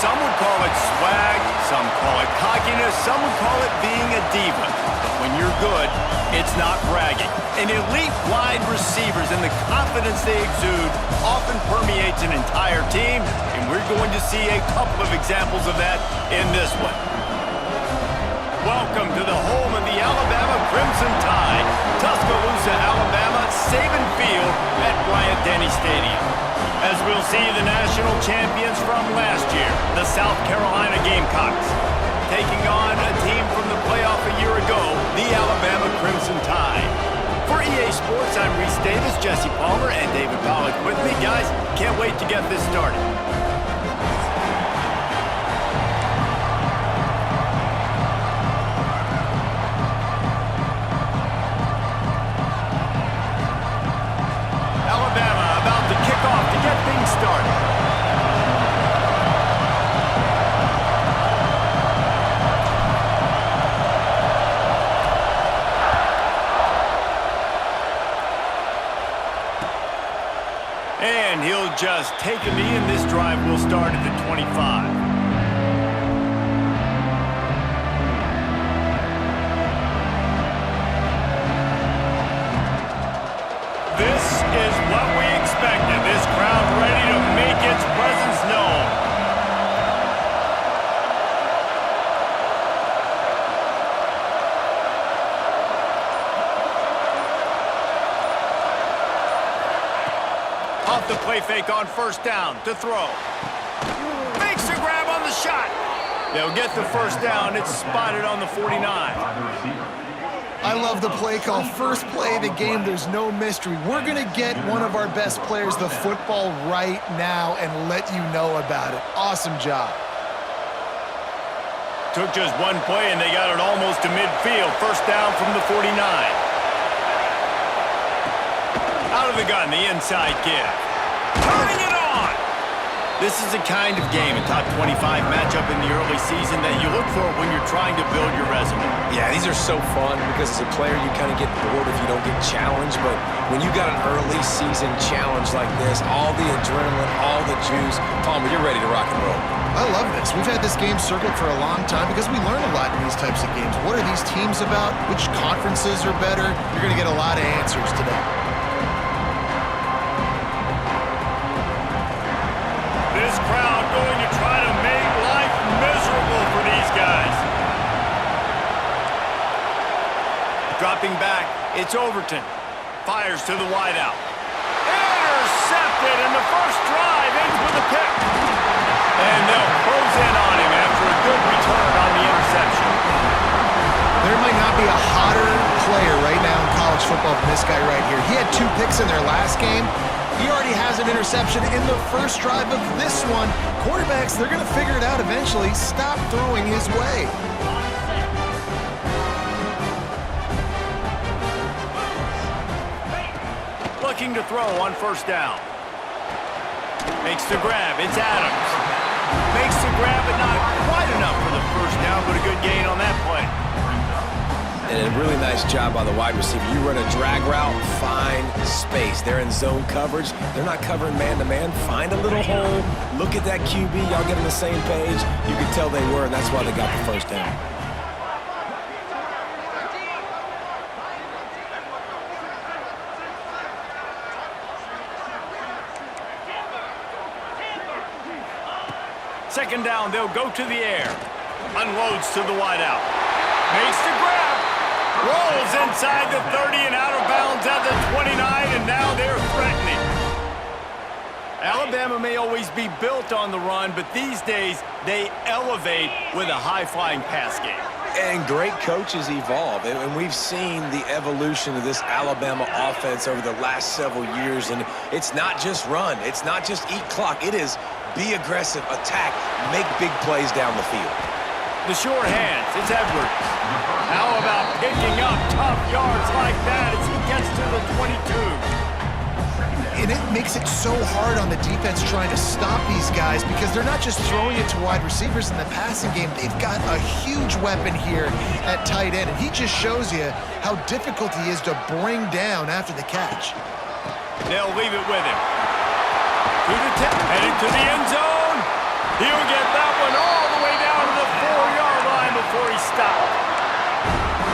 Some would call it swag, some call it cockiness, some would call it being a diva. But when you're good, it's not bragging. And elite wide receivers and the confidence they exude often permeates an entire team, and we're going to see a couple of examples of that in this one. Welcome to the home of the Alabama Crimson Tide, Tuscaloosa, Alabama, Saban Field at Bryant-Denny Stadium. As we'll see the national champions from last year, the South Carolina Gamecocks, taking on a team from the playoff a year ago, the Alabama Crimson Tide. For EA Sports, I'm Reese Davis, Jesse Palmer, and David Pollack with me. Guys, can't wait to get this started. And he'll just take a knee, and this drive will start at the 25. This is what we expected. This crowd ready to make its presence known. Off the play fake on first down to throw. Makes the grab on the shot. They'll get the first down. It's spotted on the 49. I love the play call. First play of the game, there's no mystery. We're going to get one of our best players the football right now and let you know about it. Awesome job. Took just one play, and they got it almost to midfield. First down from the 49. Out of the gun, the inside give. Turning it on! This is the kind of game, a top 25 matchup in the early season, that you look for when you're trying to build your resume. Yeah, these are so fun because as a player, you kind of get bored if you don't get challenged. But when you got an early season challenge like this, all the adrenaline, all the juice, Palmer, you're ready to rock and roll. I love this. We've had this game circled for a long time because we learn a lot in these types of games. What are these teams about? Which conferences are better? You're going to get a lot of answers today. This crowd going to try to make life miserable for these guys. Dropping back, it's Overton. Fires to the wideout. Intercepted, and the first drive ends with a pick. And they'll close in on him after a good return on the interception. There might not be a hotter player right now in college football than this guy right here. He had 2 picks in their last game. He already has an interception in the first drive of this one. Quarterbacks, they're going to figure it out eventually. Stop throwing his way. Looking to throw on first down. Makes the grab. It's Adams. Makes the grab, but not quite enough for the first down, but a good gain on that play. And a really nice job by the wide receiver. You run a drag route, find space. They're in zone coverage. They're not covering man-to-man. Find a little hole. Look at that QB. Y'all get on the same page. You can tell they were, and that's why they got the first down. Second down, they'll go to the air. Unloads to the wideout. Makes the grab. Rolls inside the 30 and out of bounds at the 29, and now they're threatening. Alabama may always be built on the run, but these days they elevate with a high-flying pass game. And great coaches evolve, and we've seen the evolution of this Alabama offense over the last several years, and it's not just run. It's not just eat clock. It is be aggressive, attack, make big plays down the field. The short hands, it's Edwards. How about picking up tough yards like that as he gets to the 22? And it makes it so hard on the defense trying to stop these guys because they're not just throwing it to wide receivers in the passing game. They've got a huge weapon here at tight end, and he just shows you how difficult he is to bring down after the catch. They'll leave it with him. To the 10, heading to the end zone. He'll get that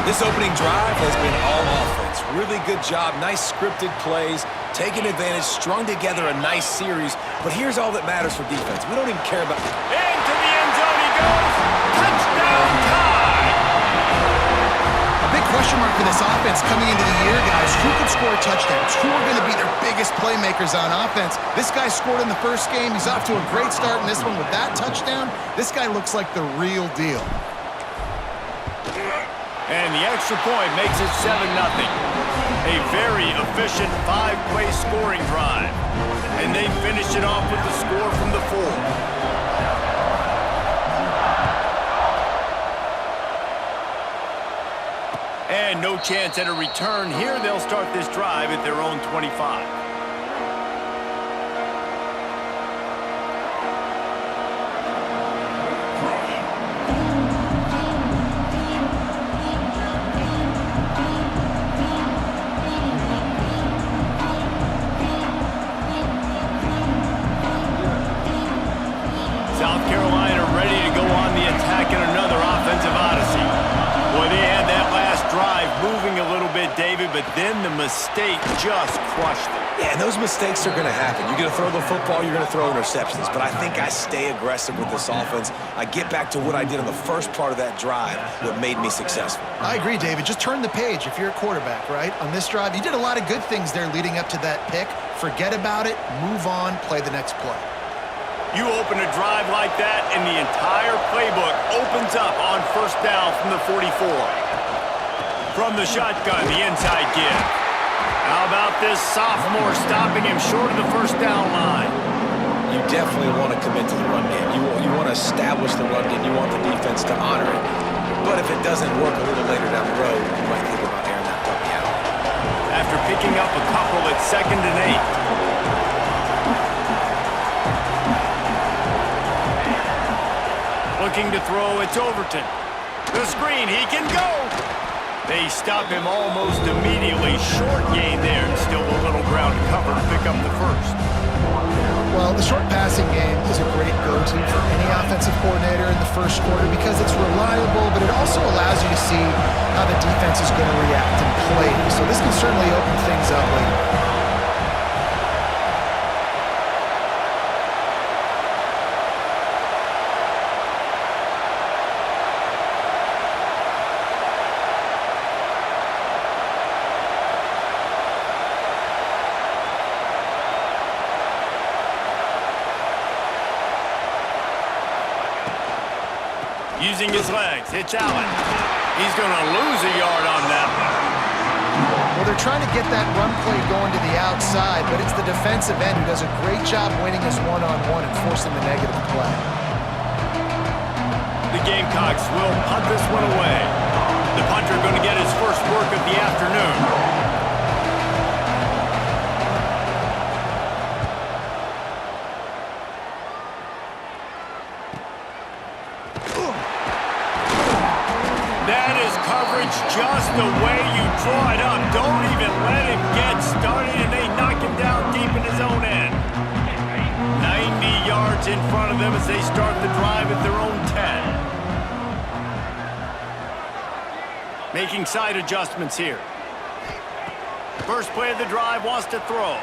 This opening drive has been all offense. Really good job, nice scripted plays, taking advantage, strung together a nice series. But here's all that matters for defense. We don't even care about... Into the end zone he goes. Touchdown tie. A big question mark for this offense coming into the year, guys. Who could score touchdowns? Who are going to be their biggest playmakers on offense? This guy scored in the first game. He's off to a great start in this one with that touchdown. This guy looks like the real deal. And the extra point makes it 7-0. A very efficient 5-play scoring drive. And they finish it off with the score from the 4. And no chance at a return here. They'll start this drive at their own 25. South Carolina ready to go on the attack in another offensive odyssey. Boy, they had that last drive moving a little bit, David, but then the mistake just crushed them. Yeah, and those mistakes are going to happen. You're going to throw the football, you're going to throw interceptions. But I think I stay aggressive with this offense. I get back to what I did in the first part of that drive, what made me successful. I agree, David. Just turn the page if you're a quarterback, right? On this drive, you did a lot of good things there leading up to that pick. Forget about it, move on, play the next play. You open a drive like that, and the entire playbook opens up on first down from the 44. From the shotgun, the inside give. How about this sophomore stopping him short of the first down line? You definitely want to commit to the run game. You want to establish the run game. You want the defense to honor it. But if it doesn't work a little later down the road, you might think about airing that puppy out. After picking up a couple at 2nd and 8. Looking to throw, it's Overton. The screen, he can go! They stop him almost immediately. Short gain there, and still a little ground to cover to pick up the first. Well, the short passing game is a great go-to for any offensive coordinator in the first quarter because it's reliable, but it also allows you to see how the defense is going to react and play. So this can certainly open things up later. Using his legs, it's Allen. He's going to lose a yard on that one. Well, they're trying to get that run play going to the outside, but it's the defensive end who does a great job winning his one-on-one and forcing the negative play. The Gamecocks will punt this one away. The punter going to get his first work of the afternoon. Just the way you draw it up. Don't even let him get started, and they knock him down deep in his own end. 90 yards in front of them as they start the drive at their own 10. Making side adjustments here. First play of the drive, wants to throw.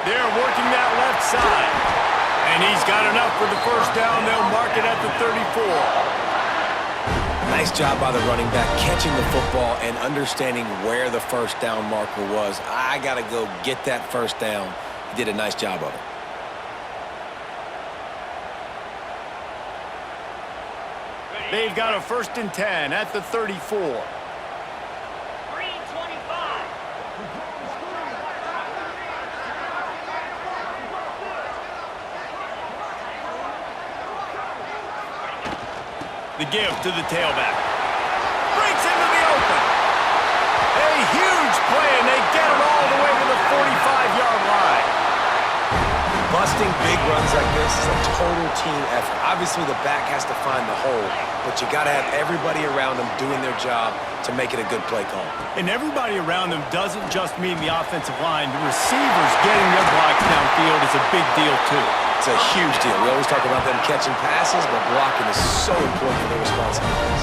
They're working that left side. And he's got enough for the first down. They'll mark it at the 34. Nice job by the running back, catching the football and understanding where the first down marker was. I got to go get that first down. He did a nice job of it. They've got a 1st and 10 at the 34. The give to the tailback. Breaks into the open. A huge play, and they get it all the way to the 45-yard line. Busting big runs like this is a total team effort. Obviously, the back has to find the hole, but you got to have everybody around them doing their job to make it a good play call. And everybody around them doesn't just mean the offensive line. The receivers getting their blocks downfield is a big deal, too. It's a huge deal. We always talk about them catching passes, but blocking is so important for their responsibilities.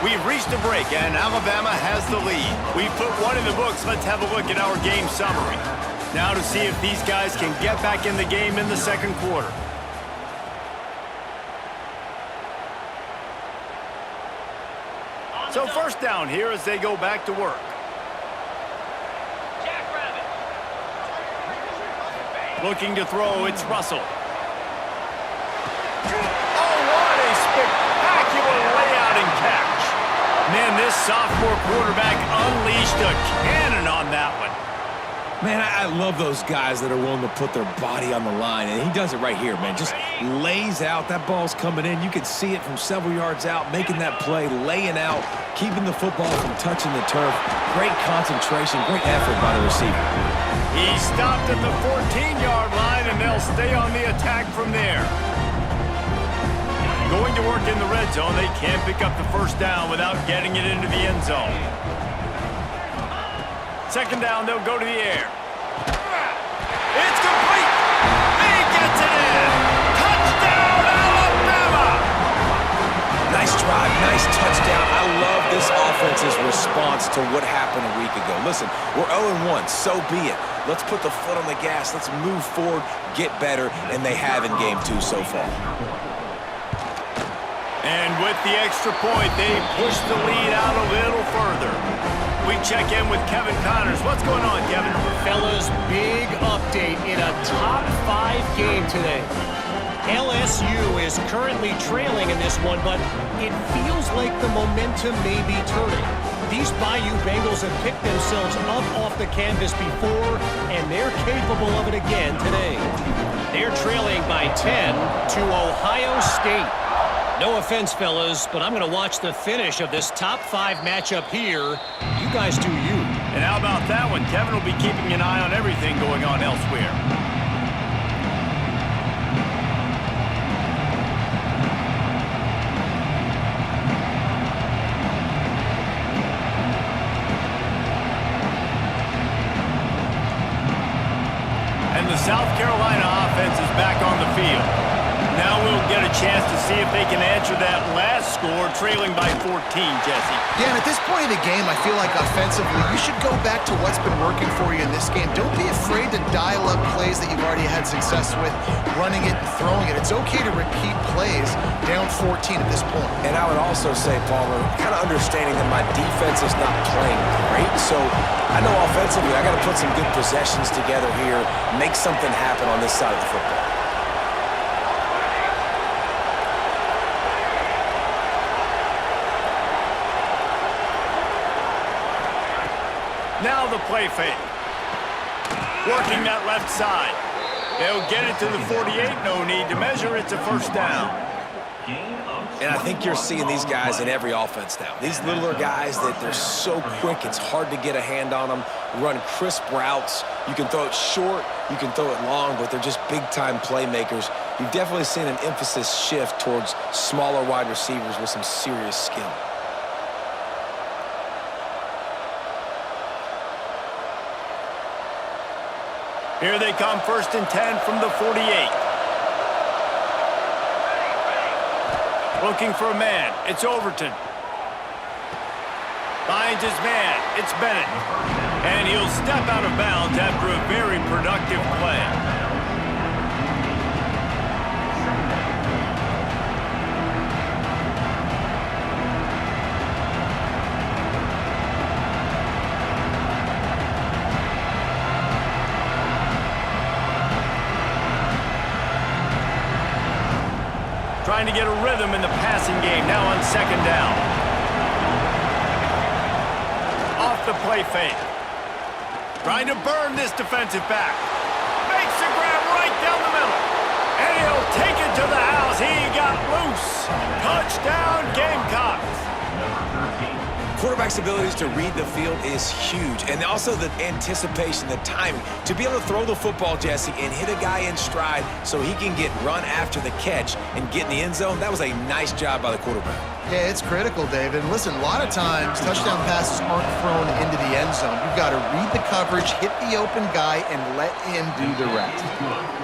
We've reached a break, and Alabama has the lead. We've put one in the books. Let's have a look at our game summary. Now to see if these guys can get back in the game in the second quarter. So first down here as they go back to work. Looking to throw, it's Russell. Oh, what a spectacular layout and catch. Man, this sophomore quarterback unleashed a cannon on that one. Man, I love those guys that are willing to put their body on the line, and he does it right here, man. Just lays out. That ball's coming in. You can see it from several yards out, making that play, laying out, keeping the football from touching the turf. Great concentration, great effort by the receiver. He stopped at the 14-yard line, and they'll stay on the attack from there. Going to work in the red zone. They can't pick up the first down without getting it into the end zone. Second down, they'll go to the air. It's complete. He gets it in. Touchdown, Alabama. Nice drive, nice touchdown. I love this offense's response to what happened a week ago. Listen, we're 0-1, so be it. Let's put the foot on the gas. Let's move forward, get better, and they have in game 2 so far. And with the extra point, they push the lead out a little further. We check in with Kevin Connors. What's going on, Kevin? Fellas, big update in a top 5 game today. LSU is currently trailing in this one, but it feels like the momentum may be turning. These Bayou Bengals have picked themselves up off the canvas before, and they're capable of it again today. They're trailing by 10 to Ohio State. No offense, fellas, but I'm going to watch the finish of this top 5 matchup here. You guys do you. And how about that one? Kevin will be keeping an eye on everything going on elsewhere. And the South Carolina offense is back on the field. Now we'll get a chance to see if they can answer that last score, trailing by 14, Jesse. Yeah, and at this point in the game, I feel like offensively, you should go back to what's been working for you in this game. Don't be afraid to dial up plays that you've already had success with, running it and throwing it. It's okay to repeat plays down 14 at this point. And I would also say, Palmer, kind of understanding that my defense is not playing great, so I know offensively I got to put some good possessions together here, make something happen on this side of the football. Now the play fake. Working that left side. They'll get it to the 48. No need to measure. It's a first down. And I think you're seeing these guys in every offense now. These littler guys that they're so quick, it's hard to get a hand on them, run crisp routes. You can throw it short, you can throw it long, but they're just big-time playmakers. You've definitely seen an emphasis shift towards smaller wide receivers with some serious skill. Here they come, 1st and 10 from the 48. Looking for a man. It's Overton. Finds his man. It's Bennett. And he'll step out of bounds after a very productive play. Trying to get a rhythm in the passing game, now on 2nd down. Off the play fake. Trying to burn this defensive back. Makes a grab right down the middle. And he'll take it to the house. He got loose. Touchdown, Gamecocks. Quarterback's abilities to read the field is huge, and also the anticipation, the timing. To be able to throw the football, Jesse, and hit a guy in stride so he can get run after the catch and get in the end zone, that was a nice job by the quarterback. Yeah, it's critical, David. And listen, a lot of times, touchdown passes aren't thrown into the end zone. You've got to read the coverage, hit the open guy, and let him do the rest.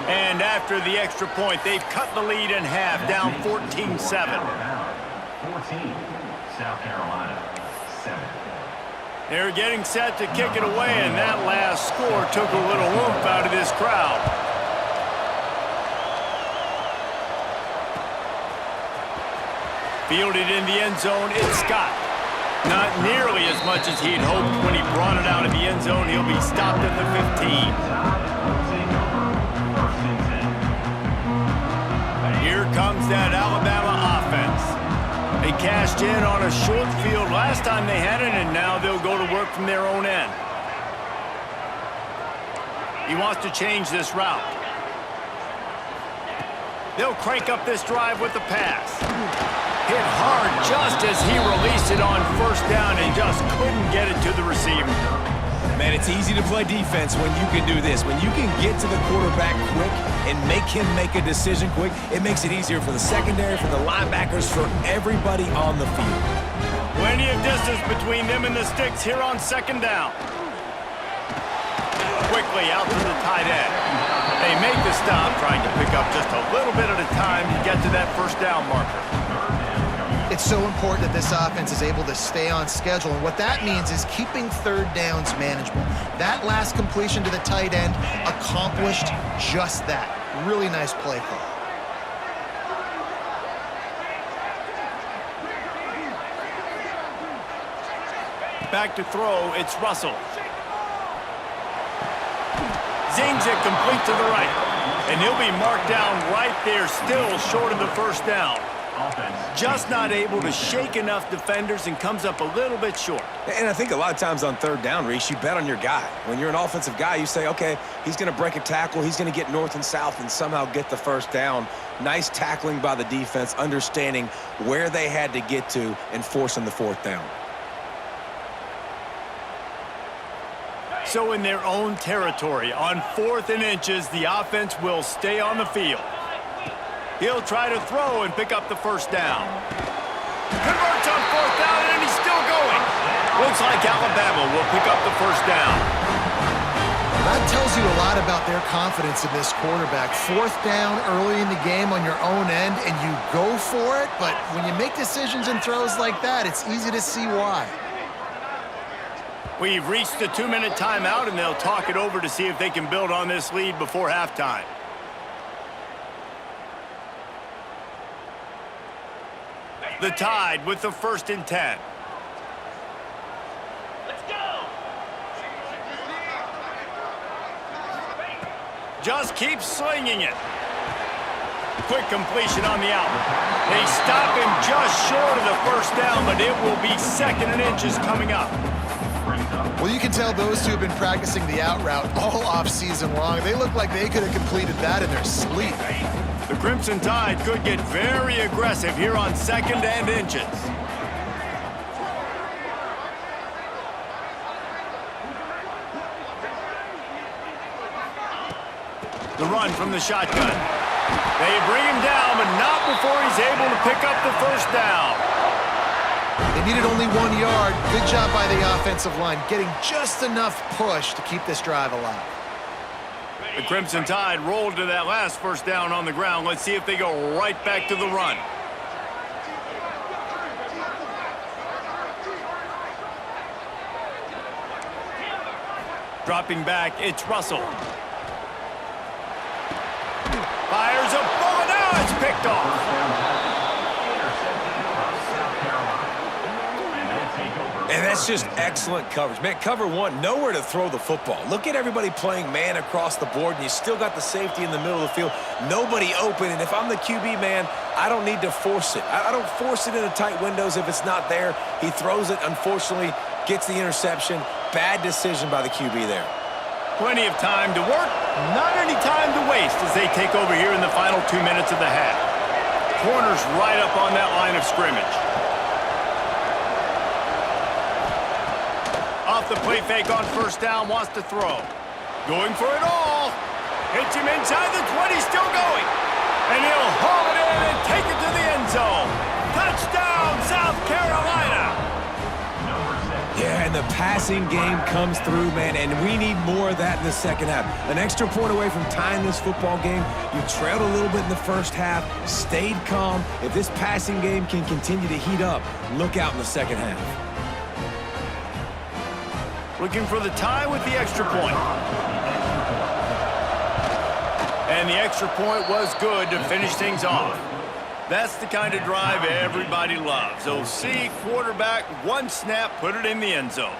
And after the extra point, they've cut the lead in half, down 14-7. South Carolina, 7. They're getting set to kick it away, and that last score took a little oomph out of this crowd. Fielded in the end zone, it's Scott. Not nearly as much as he'd hoped when he brought it out of the end zone. He'll be stopped at the 15. Here comes that Alabama offense. They cashed in on a short field last time they had it, and now they'll go to work from their own end. He wants to change this route. They'll crank up this drive with the pass. Hit hard just as he released it on first down and just couldn't get it to the receiver. Man, it's easy to play defense when you can do this. When you can get to the quarterback quick and make him make a decision quick, it makes it easier for the secondary, for the linebackers, for everybody on the field. Plenty of distance between them and the sticks here on second down. Quickly out to the tight end. They make the stop, trying to pick up just a little bit at a time to get to that first down marker. It's so important that this offense is able to stay on schedule, and what that means is keeping third downs manageable. That last completion to the tight end accomplished just that. Really nice play call. Back to throw, it's Russell. Zings it complete to the right, and he'll be marked down right there, still short of the first down. Just not able to shake enough defenders and comes up a little bit short. And I think a lot of times on third down, Reese, you bet on your guy. When you're an offensive guy, you say, okay, he's going to break a tackle, he's going to get north and south and somehow get the first down. Nice tackling by the defense, understanding where they had to get to and forcing the fourth down. So in their own territory, on 4th and inches, the offense will stay on the field. He'll try to throw and pick up the first down. Converts on 4th down, and he's still going. Looks like Alabama will pick up the first down. That tells you a lot about their confidence in this quarterback. 4th down early in the game on your own end, and you go for it, but when you make decisions and throws like that, it's easy to see why. We've reached the 2-minute timeout, and they'll talk it over to see if they can build on this lead before halftime. The Tide with the 1st and 10. Let's go! Just keeps slinging it. Quick completion on the out. They stop him just short of the first down, but it will be 2nd and inches coming up. Well, you can tell those two have been practicing the out route all off-season long. They look like they could have completed that in their sleep. The Crimson Tide could get very aggressive here on 2nd and inches. The run from the shotgun. They bring him down, but not before he's able to pick up the first down. They needed only 1 yard. Good job by the offensive line, getting just enough push to keep this drive alive. The Crimson Tide rolled to that last first down on the ground. Let's see if they go right back to the run. Dropping back, it's Russell. Fires a bullet, now it's picked off. And that's just excellent coverage. Man, cover one, nowhere to throw the football. Look at everybody playing man across the board, and you still got the safety in the middle of the field. Nobody open, and if I'm the QB, man, I don't need to force it. I don't force it into tight windows if it's not there. He throws it, unfortunately, gets the interception. Bad decision by the QB there. Plenty of time to work, not any time to waste as they take over here in the final 2 minutes of the half. Corners right up on that line of scrimmage. Off the play fake on first down, wants to throw. Going for it all. Hits him inside the 20, still going. And he'll haul it in and take it to the end zone. Touchdown, South Carolina. Yeah, and the passing game comes through, man, and we need more of that in the second half. An extra point away from tying this football game. You trailed a little bit in the first half, stayed calm. If this passing game can continue to heat up, look out in the second half. Looking for the tie with the extra point. And the extra point was good to finish things off. That's the kind of drive everybody loves. OC, quarterback, one snap, put it in the end zone.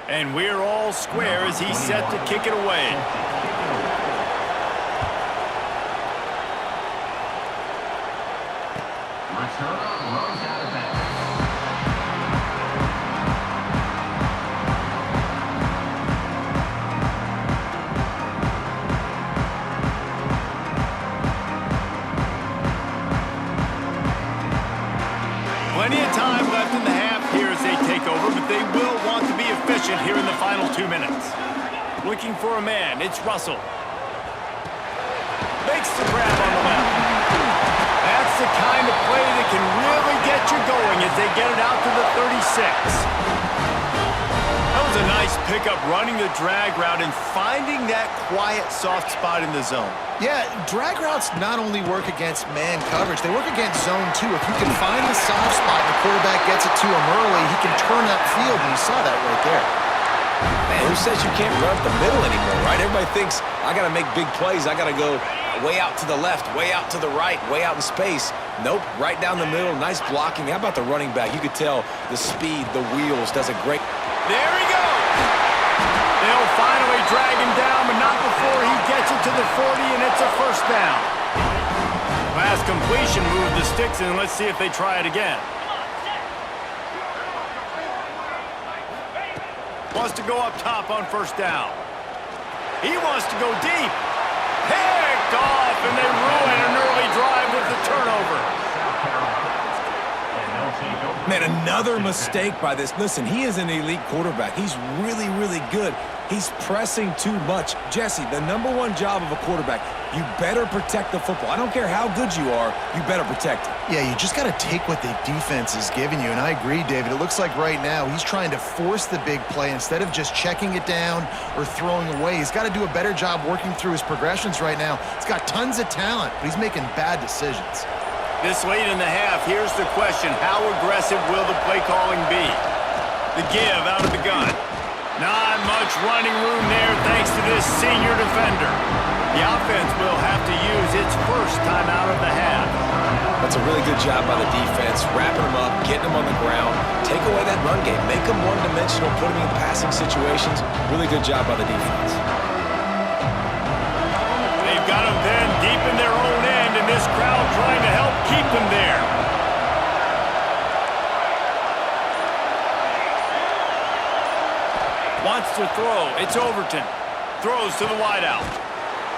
And we're all square as he's set to kick it away. Returner runs out of bounds. Plenty of time left in the half here as they take over, but they will want to be efficient here in the final 2 minutes. Looking for a man, it's Russell. Makes the grab on the left. That's the kind of play that can really get you going as they get it out to the 36. That was a nice pickup running the drag route and finding that quiet, soft spot in the zone. Yeah, drag routes not only work against man coverage, they work against zone too. If you can find the soft spot and the quarterback gets it to him early, he can turn that field, and you saw that right there. Man, who says you can't run up the middle anymore, right? Everybody thinks, I got to make big plays. I got to go way out to the left, way out to the right, way out in space. Nope, right down the middle, nice blocking. How about the running back? You could tell the speed, the wheels, does a great... There he goes! They'll finally drag him down, but not before he gets it to the 40, and it's a first down. Pass completion moved the sticks, and let's see if they try it again. Wants to go up top on first down. He wants to go deep. Picked off, and they ruin an early drive with the turnover. Man, another mistake by this. Listen, he is an elite quarterback. He's really, really good. He's pressing too much. Jesse, the #1 job of a quarterback, you better protect the football. I don't care how good you are, you better protect it. Yeah, you just got to take what the defense is giving you, and I agree, David. It looks like right now he's trying to force the big play instead of just checking it down or throwing away. He's got to do a better job working through his progressions right now. He's got tons of talent, but he's making bad decisions. This late in the half, here's the question. How aggressive will the play calling be? The give out of the gun. Not much running room there thanks to this senior defender. The offense will have to use its first time out of the half. That's a really good job by the defense, wrapping them up, getting them on the ground, take away that run game, make them one-dimensional, put them in passing situations. Really good job by the defense. They've got them then deep in their own end, and this crowd trying to help keep them there. Wants to throw. It's Overton. Throws to the wideout.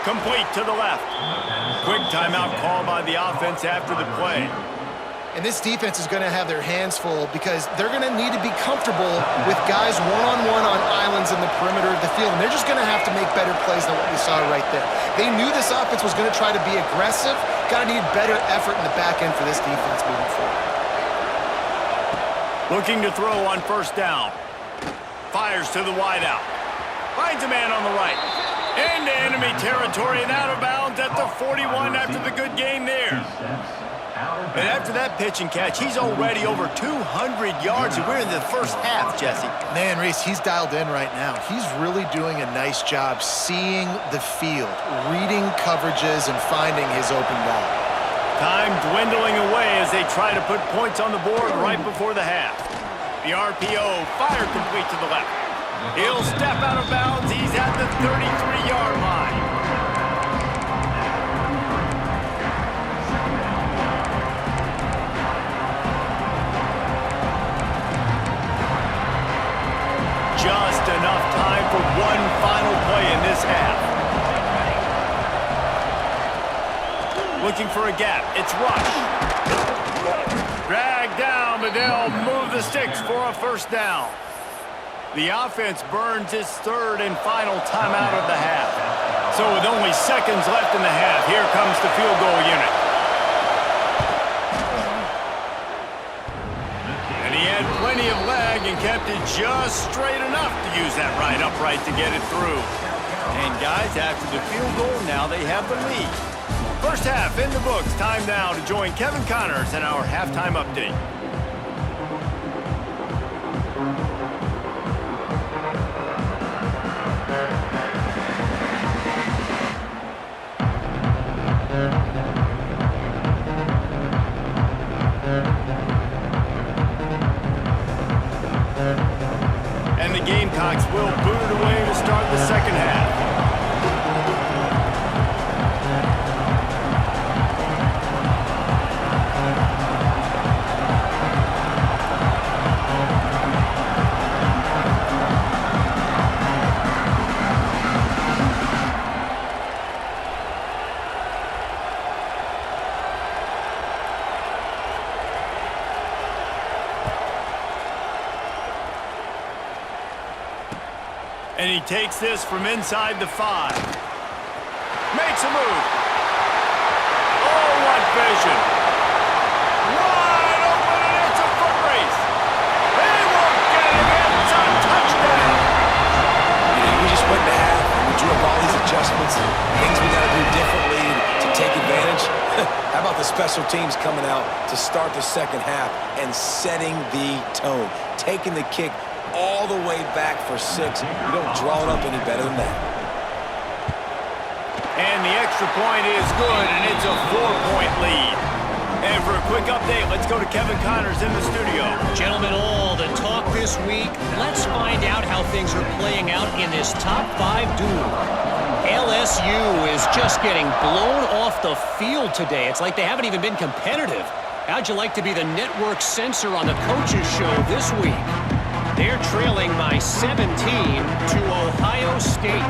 Complete to the left. Quick timeout call by the offense after the play. And this defense is going to have their hands full because they're going to need to be comfortable with guys one-on-one on islands in the perimeter of the field. And they're just going to have to make better plays than what we saw right there. They knew this offense was going to try to be aggressive. Got to need better effort in the back end for this defense moving forward. Looking to throw on first down. Fires to the wideout. Finds a man on the right. Into enemy territory and out of bounds at the 41 after the good game there. And after that pitch and catch, he's already over 200 yards, and we're in the first half, Jesse. Man, Reese, he's dialed in right now. He's really doing a nice job seeing the field, reading coverages, and finding his open ball. Time dwindling away as they try to put points on the board right before the half. The RPO, fire complete to the left. He'll step out of bounds. He's at the 33-yard line. Just enough time for one final play in this half. Looking for a gap. It's Rush. Dragged down, but they'll move the sticks for a first down. The offense burns its third and final timeout of the half. So with only seconds left in the half, here comes the field goal unit. And he had plenty of leg and kept it just straight enough to use that right upright to get it through. And guys, after the field goal, now they have the lead. First half in the books. Time now to join Kevin Connors in our halftime update. And the Gamecocks will boot it away to start the second half. And he takes this from inside the 5. Makes a move. Oh, what vision. Wide open, and it's a foot race. They won't get him. It's a touchdown. You know, we just went to half, and we drew up all these adjustments, things we got to do differently to take advantage. How about the special teams coming out to start the second half and setting the tone, taking the kick all the way back for 6. You don't draw it up any better than that. And the extra point is good, and it's a 4-point lead. And for a quick update, let's go to Kevin Connors in the studio. Gentlemen, all the talk this week. Let's find out how things are playing out in this top 5 duel. LSU is just getting blown off the field today. It's like they haven't even been competitive. How'd you like to be the network censor on the coaches show this week? They're trailing by 17 to Ohio State.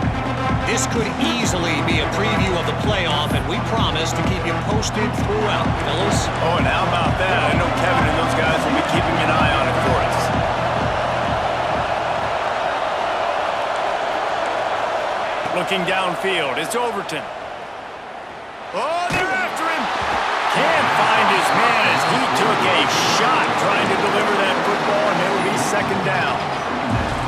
This could easily be a preview of the playoff, and we promise to keep you posted throughout, fellas. Oh, and how about that? I know Kevin and those guys will be keeping an eye on it for us. Looking downfield, it's Overton. Oh, they're after him. Can't find his man as he took a shot trying to deliver that football, and it'll be second down.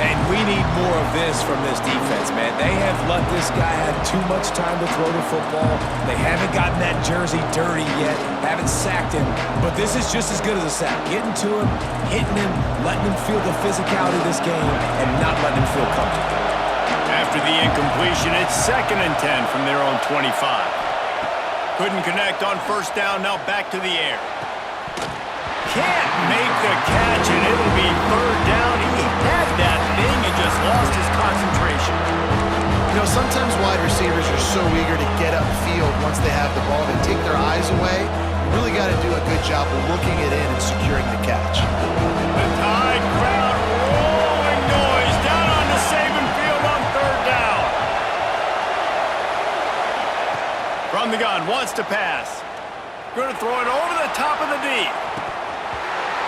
And we need more of this from this defense, man. They have let this guy have too much time to throw the football. They haven't gotten that jersey dirty yet, haven't sacked him. But this is just as good as a sack. Getting to him, hitting him, letting him feel the physicality of this game, and not letting him feel comfortable. After the incompletion, it's 2nd and 10 from their own 25. Couldn't connect on first down, now back to the air. Can't make the catch, and it'll be 3rd down. He had that thing and just lost his concentration. You know, sometimes wide receivers are so eager to get upfield once they have the ball to take their eyes away. You really got to do a good job of looking it in and securing the catch. The Tide crowd rolling noise down on the Saban field on 3rd down. From the gun, wants to pass. Going to throw it over the top of the deep.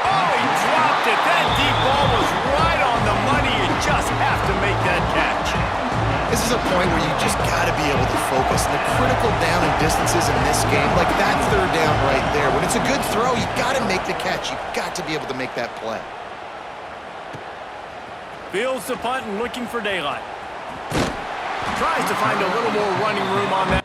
Oh, he dropped it. That deep ball was right on the money. You just have to make that catch. This is a point where you just got to be able to focus. And the critical down and distances in this game, like that 3rd down right there. When it's a good throw, you got to make the catch. You got to be able to make that play. Fields the punt and looking for daylight. Tries to find a little more running room on that.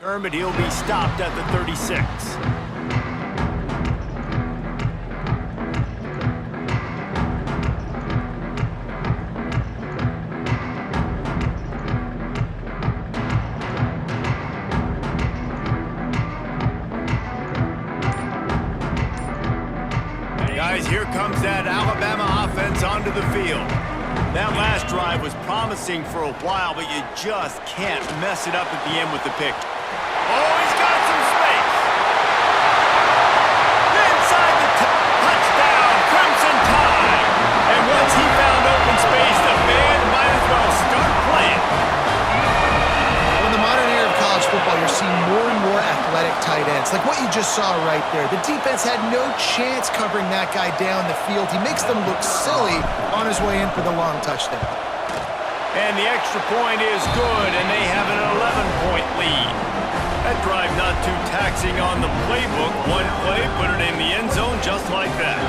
But he'll be stopped at the 36. Guys, here comes that Alabama offense onto the field. That last drive was promising for a while, but you just can't mess it up at the end with the pick. Oh, he's got some space. Inside the touchdown, Crimson Tide. And once he found open space, the band might as well start playing. In the modern era of college football, you're seeing more and more athletic tight ends, like what you just saw right there. The defense had no chance covering that guy down the field. He makes them look silly on his way in for the long touchdown. And the extra point is good, and they have an 11-point lead. That drive not too taxing on the playbook. One play, put it in the end zone just like that.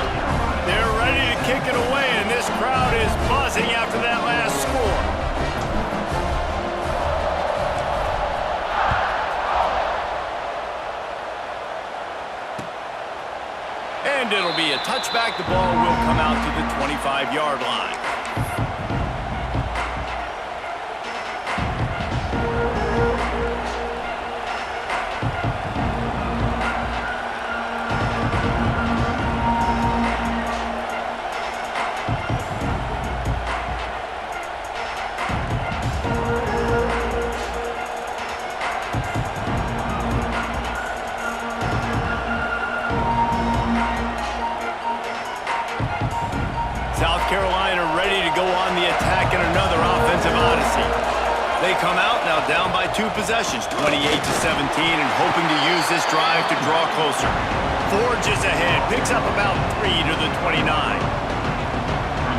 They're ready to kick it away, and this crowd is buzzing after that last score. And it'll be a touchback. The ball will come out to the 25-yard line. South Carolina ready to go on the attack in another offensive odyssey. They come out now down by 2 possessions, 28-17, and hoping to use this drive to draw closer. Forges ahead, picks up about 3 to the 29.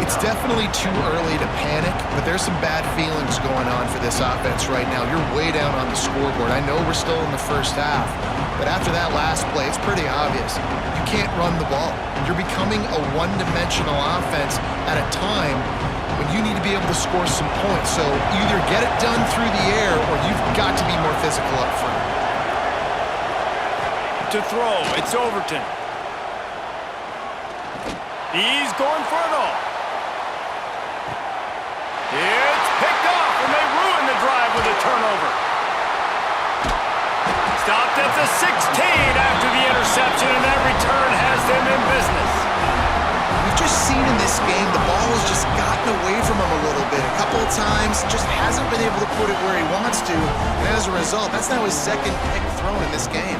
It's definitely too early to panic, but there's some bad feelings going on for this offense right now. You're way down on the scoreboard. I know we're still in the first half, but after that last play, it's pretty obvious. You can't run the ball. You're becoming a one-dimensional offense at a time when you need to be able to score some points. So either get it done through the air or you've got to be more physical up front. To throw, it's Overton. He's going for it all. It's picked off, and they ruin the drive with a turnover. Stopped at the 16 after the interception, and that return has them in business. We've just seen in this game the ball has just gotten away from him a little bit. A couple of times, just hasn't been able to put it where he wants to, and as a result, that's now his second pick thrown in this game.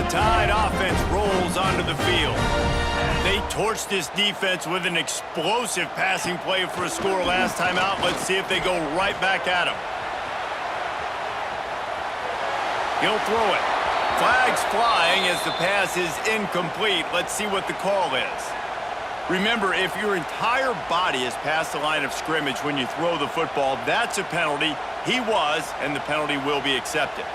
Tide offense rolls onto the field. They torched this defense with an explosive passing play for a score last time out. Let's see if they go right back at him. He'll throw it. Flags flying as the pass is incomplete. Let's see what the call is. Remember, if your entire body is past the line of scrimmage when you throw the football, that's a penalty. He was, and the penalty will be accepted.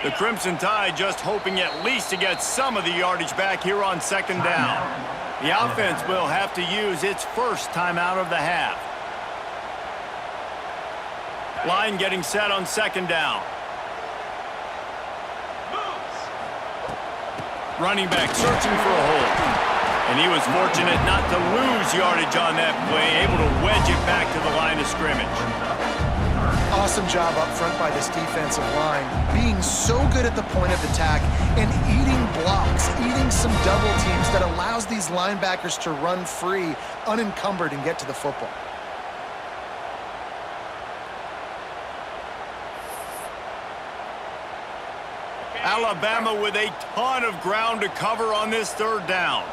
The Crimson Tide just hoping at least to get some of the yardage back here on second down. The offense will have to use its first timeout of the half. Line getting set on second down. Running back searching for a hole. And he was fortunate not to lose yardage on that play, able to wedge it back to the line of scrimmage. Awesome job up front by this defensive line, being so good at the point of attack and eating blocks, eating some double teams that allows these linebackers to run free, unencumbered, and get to the football. Alabama with a ton of ground to cover on this third down.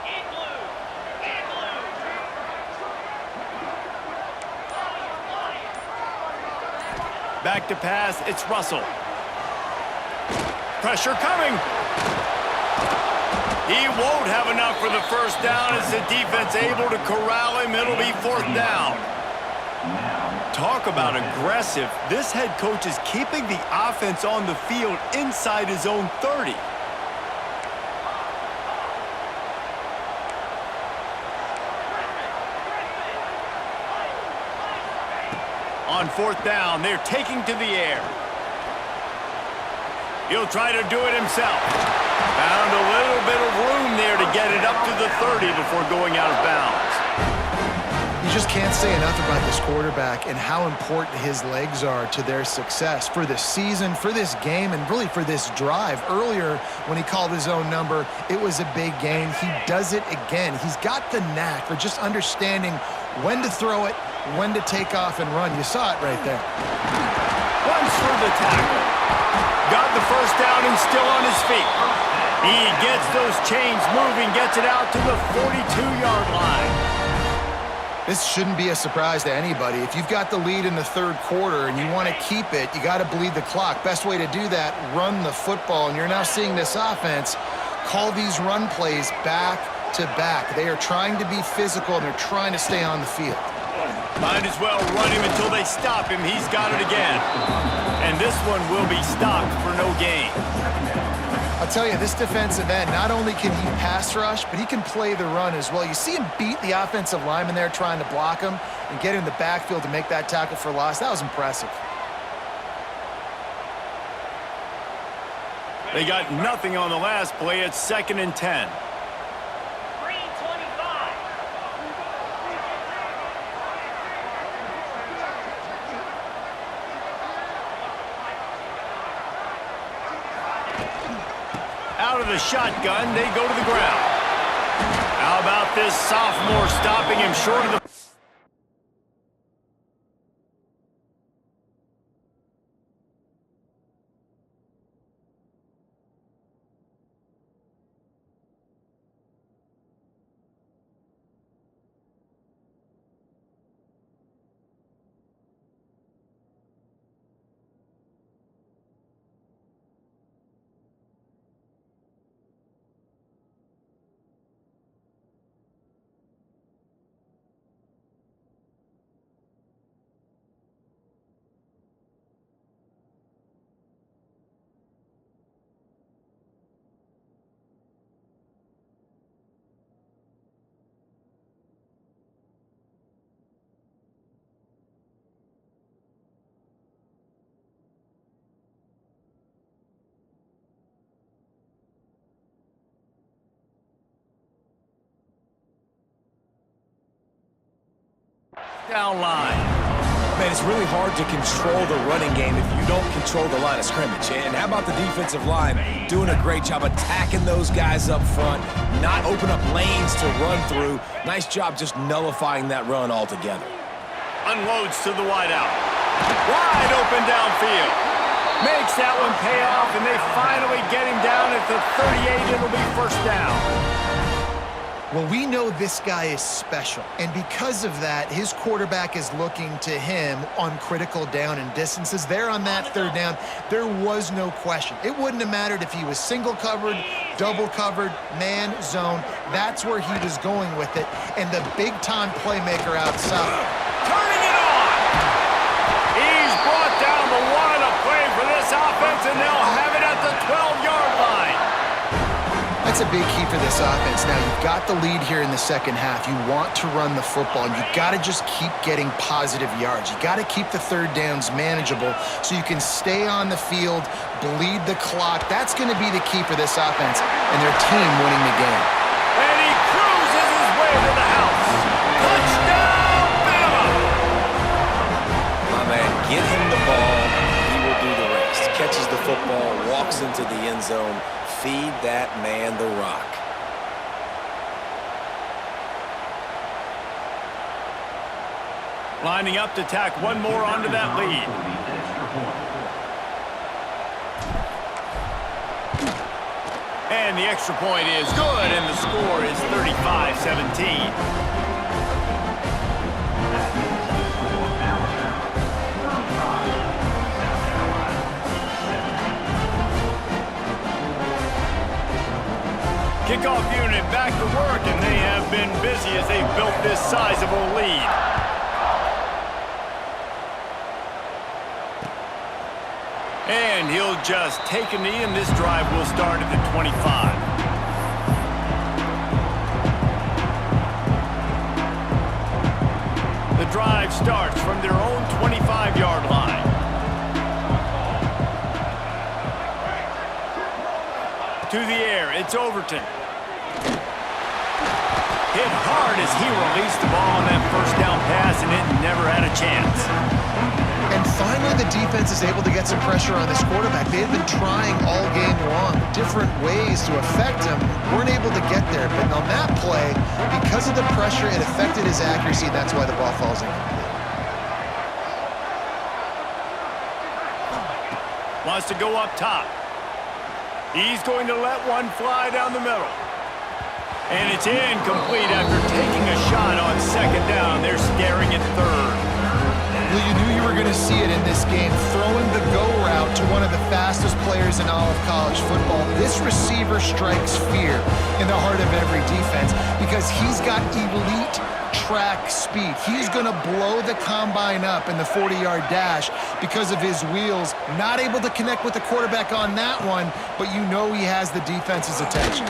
Back to pass, it's Russell. Pressure coming. He won't have enough for the first down as the defense able to corral him. It'll be 4th down. Talk about aggressive. This head coach is keeping the offense on the field inside his own 30. On 4th down, they're taking to the air. He'll try to do it himself. Found a little bit of room there to get it up to the 30 before going out of bounds. You just can't say enough about this quarterback and how important his legs are to their success for this season, for this game, and really for this drive. Earlier, when he called his own number, it was a big gain. He does it again. He's got the knack for just understanding when to throw it, when to take off and run. You saw it right there. Runs for the tackle. Got the first down and still on his feet. He gets those chains moving, gets it out to the 42-yard line. This shouldn't be a surprise to anybody. If you've got the lead in the 3rd quarter and you want to keep it, you got to bleed the clock. Best way to do that, run the football. And you're now seeing this offense call these run plays back to back. They are trying to be physical, and they're trying to stay on the field. Might as well run him until they stop him. He's got it again. And this one will be stopped for no gain. I'll tell you, this defensive end, not only can he pass rush, but he can play the run as well. You see him beat the offensive lineman there trying to block him and get in the backfield to make that tackle for loss. That was impressive. They got nothing on the last play. It's 2nd and 10. Out of the shotgun, they go to the ground. How about this sophomore stopping him short of the... Down line. Man, it's really hard to control the running game if you don't control the line of scrimmage. And how about the defensive line doing a great job attacking those guys up front, not open up lanes to run through. Nice job just nullifying that run altogether. Unloads to the wideout. Wide open downfield. Makes that one pay off, and they finally get him down at the 38. It'll be 1st down. Well, we know this guy is special, and because of that, his quarterback is looking to him on critical down and distances. There on that 3rd down, there was no question. It wouldn't have mattered if he was single covered, double covered, man, zone. That's where he was going with it, and the big-time playmaker outside. Turning it on! He's brought down the one to play for this offense, and they'll have it at the 12-yard line. That's a big key for this offense. Now, you've got the lead here in the 2nd half. You want to run the football, and you've got to just keep getting positive yards. You've got to keep the 3rd downs manageable so you can stay on the field, bleed the clock. That's going to be the key for this offense and their team winning the game. And he cruises his way to the house. Touchdown, Bama! My man, get him the ball. He will do the rest. Catches the football, walks into the end zone. Feed that man the rock. Lining up to tack one more onto that lead. And the extra point is good, and the score is 35-17. Kickoff unit back to work, and they have been busy as they've built this sizable lead. And he'll just take a knee, and this drive will start at the 25. The drive starts from their own 25-yard line. To the air, it's Overton. Hit hard as he released the ball on that first down pass, and it never had a chance. And finally, the defense is able to get some pressure on this quarterback. They've been trying all game long, different ways to affect him. Weren't able to get there, but on that play, because of the pressure, it affected his accuracy. That's why the ball falls incomplete. Wants to go up top. He's going to let one fly down the middle. And it's incomplete after taking a shot on second down. They're staring at third. Well, you knew you were going to see it in this game, throwing the go route to one of the fastest players in all of college football. This receiver strikes fear in the heart of every defense because he's got elite track speed. He's going to blow the combine up in the 40-yard dash because of his wheels. Not able to connect with the quarterback on that one, but you know he has the defense's attention.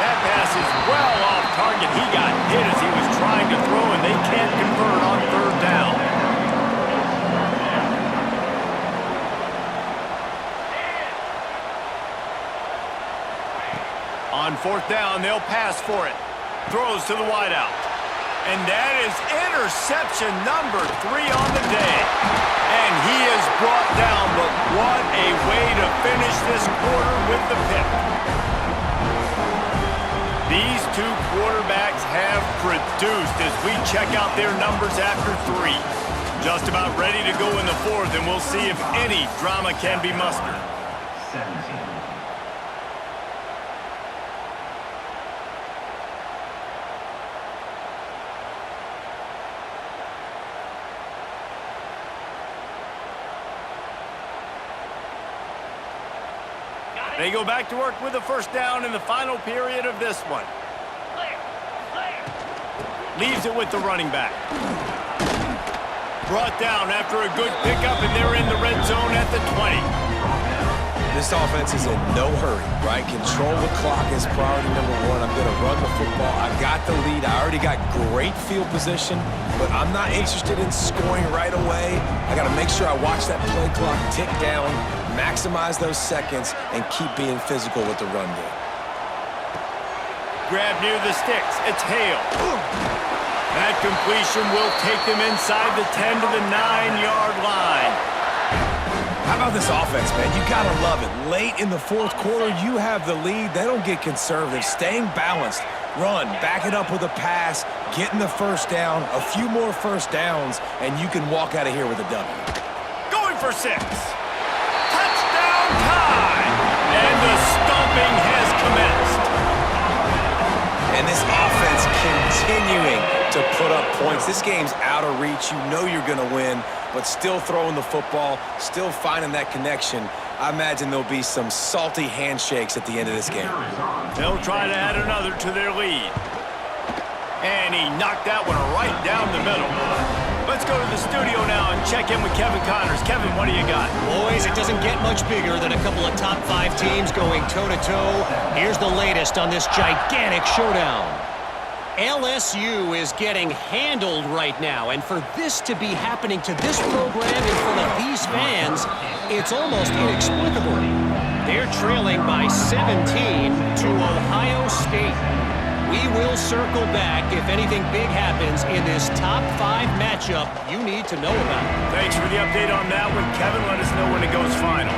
That pass is well off target. He got hit as he was trying to throw, and they can't convert on third down. On fourth down, they'll pass for it. Throws to the wideout. And that is interception number 3 on the day. And he is brought down, but what a way to finish this quarter with the pick. These two quarterbacks have produced as we check out their numbers after 3. Just about ready to go in the fourth, and we'll see if any drama can be mustered. 17. They go back to work with a first down in the final period of this one. Leaves it with the running back. Brought down after a good pickup, and they're in the red zone at the 20. This offense is in no hurry, right? Control the clock is priority number 1. I'm going to run the football. I got the lead. I already got great field position, but I'm not interested in scoring right away. I got to make sure I watch that play clock tick down, maximize those seconds, and keep being physical with the run game. Grab near the sticks. It's Hale. That completion will take them inside the 10 to the 9-yard line. How about this offense, man? You got to love it. Late in the fourth quarter, you have the lead. They don't get conservative. Staying balanced. Run, back it up with a pass, getting the first down, a few more first downs, and you can walk out of here with a W. Going for 6. Touchdown time! And the stomping has commenced. And this offense continuing to put up points. This game's out of reach. You know you're going to win, but still throwing the football, still finding that connection. I imagine there'll be some salty handshakes at the end of this game. They'll try to add another to their lead. And he knocked that one right down the middle. Let's go to the studio now and check in with Kevin Connors. Kevin, what do you got? Boys, it doesn't get much bigger than a couple of top 5 teams going toe-to-toe. Here's the latest on this gigantic showdown. LSU is getting handled right now, and for this to be happening to this program in front of these fans, it's almost inexplicable. They're trailing by 17 to Ohio State. We will circle back if anything big happens in this top 5 matchup you need to know about. Thanks for the update on that one, Kevin. Let us know when it goes final.